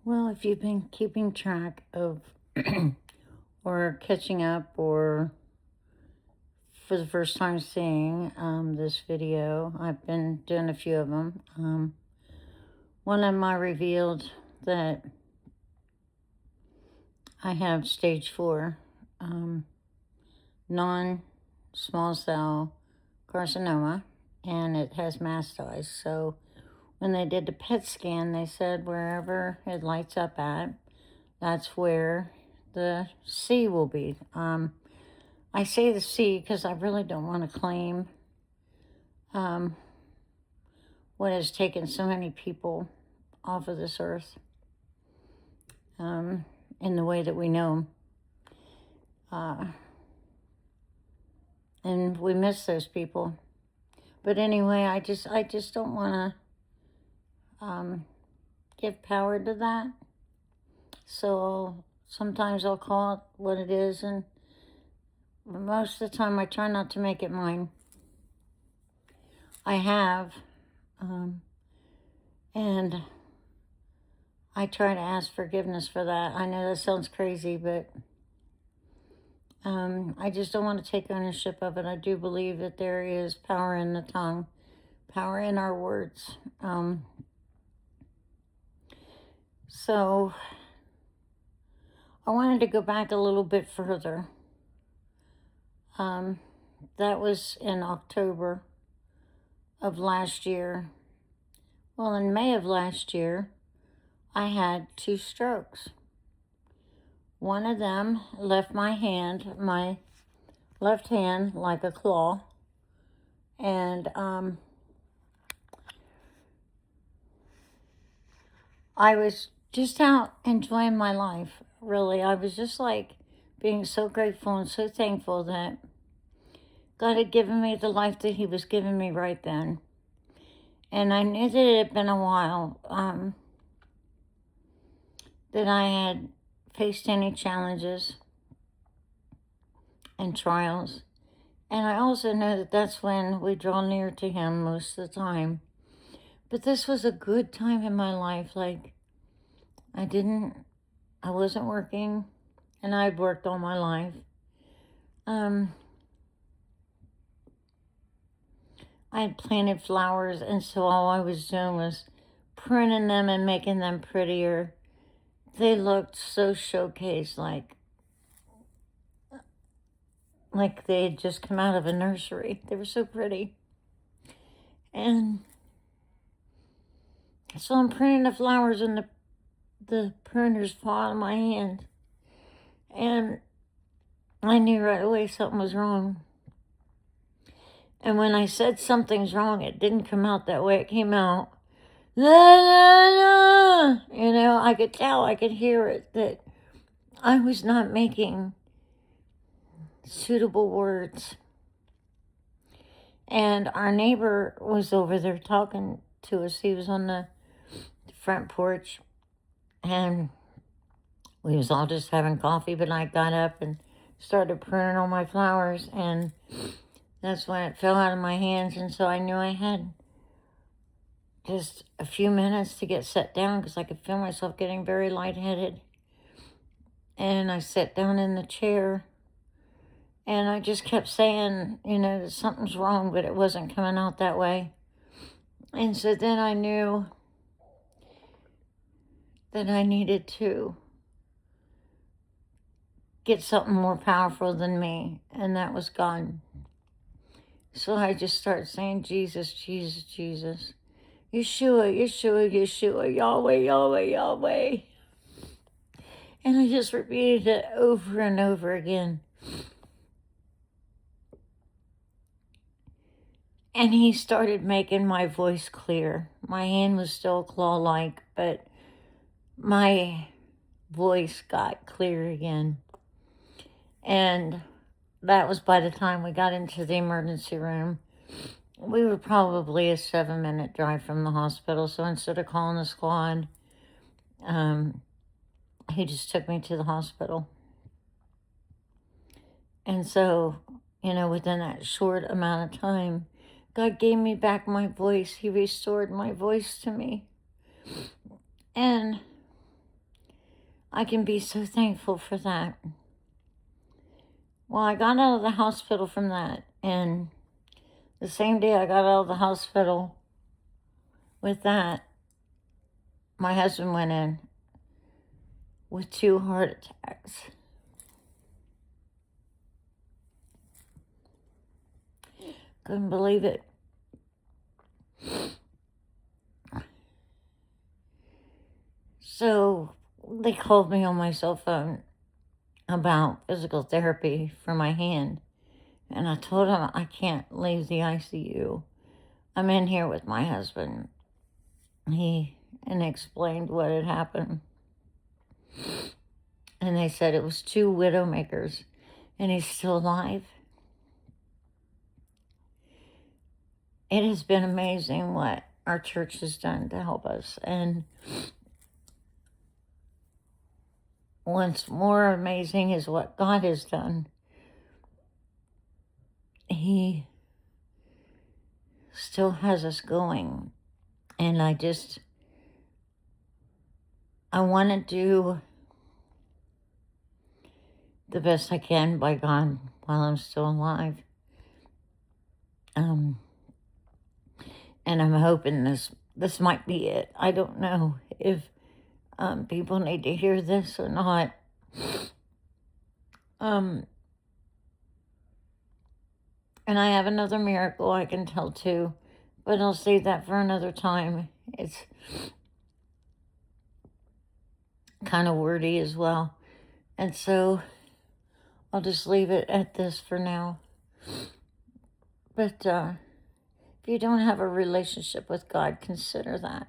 Well, if you've been keeping track of or catching up or for the first time seeing this video, I've been doing a few of them. One of them I revealed that I have stage 4 non-small cell carcinoma, and it has mastoids. So when they did the PET scan, they said wherever it lights up at, that's where the C will be. I say the C because I really don't want to claim what has taken so many people off of this earth in the way that we know. And we miss those people. But anyway, I just don't want to give power to that. So sometimes I'll call it what it is, and most of the time I try not to make it mine. I have, and I try to ask forgiveness for that. I know that sounds crazy, but I just don't want to take ownership of it. I do believe that there is power in the tongue, power in our words. So I wanted to go back a little bit further. That was in October of last year. Well, in May of last year, I had 2 strokes. One of them left my left hand, like a claw. And I was just out enjoying my life, really. I was just like being so grateful and so thankful that God had given me the life that He was giving me right then. And I knew that it had been a while that I had faced any challenges and trials. And I also know that that's when we draw near to Him most of the time. But this was a good time in my life. Like, I wasn't working, and I'd worked all my life. I had planted flowers, and so all I was doing was pruning them and making them prettier. They looked so showcased, like they had just come out of a nursery. They were so pretty. And so I'm pruning the flowers, and the pruners fall out of my hand. And I knew right away something was wrong. And when I said something's wrong, it didn't come out that way. It came out, la, la, la. You know, I could tell, I could hear it, that I was not making suitable words. And our neighbor was over there talking to us. He was on the front porch, and we was all just having coffee, but I got up and started pruning all my flowers, and that's when it fell out of my hands. And so I knew I had just a few minutes to get set down because I could feel myself getting very lightheaded. And I sat down in the chair, and I just kept saying, you know, that something's wrong, but it wasn't coming out that way. And so then I knew that I needed to get something more powerful than me, and that was God. So I just started saying, Jesus, Jesus, Jesus. Yeshua, Yeshua, Yeshua, Yahweh, Yahweh, Yahweh. And I just repeated it over and over again. And He started making my voice clear. My hand was still claw-like, but my voice got clear again. And that was by the time we got into the emergency room. We were probably a 7-minute drive from the hospital, so instead of calling the squad, he just took me to the hospital. And so, you know, within that short amount of time, God gave me back my voice. He restored my voice to me. And I can be so thankful for that. Well, I got out of the hospital from that, and the same day I got out of the hospital with that, my husband went in with 2 heart attacks. Couldn't believe it. So they called me on my cell phone about physical therapy for my hand. And I told them I can't leave the ICU. I'm in here with my husband. And explained what had happened. And they said it was 2 widowmakers, and he's still alive. It has been amazing what our church has done to help us. And what's more amazing is what God has done. He still has us going. And I want to do the best I can by God while I'm still alive. And I'm hoping this might be it. I don't know if people need to hear this or not. And I have another miracle I can tell too, but I'll save that for another time. It's kind of wordy as well. And so I'll just leave it at this for now. But if you don't have a relationship with God, consider that.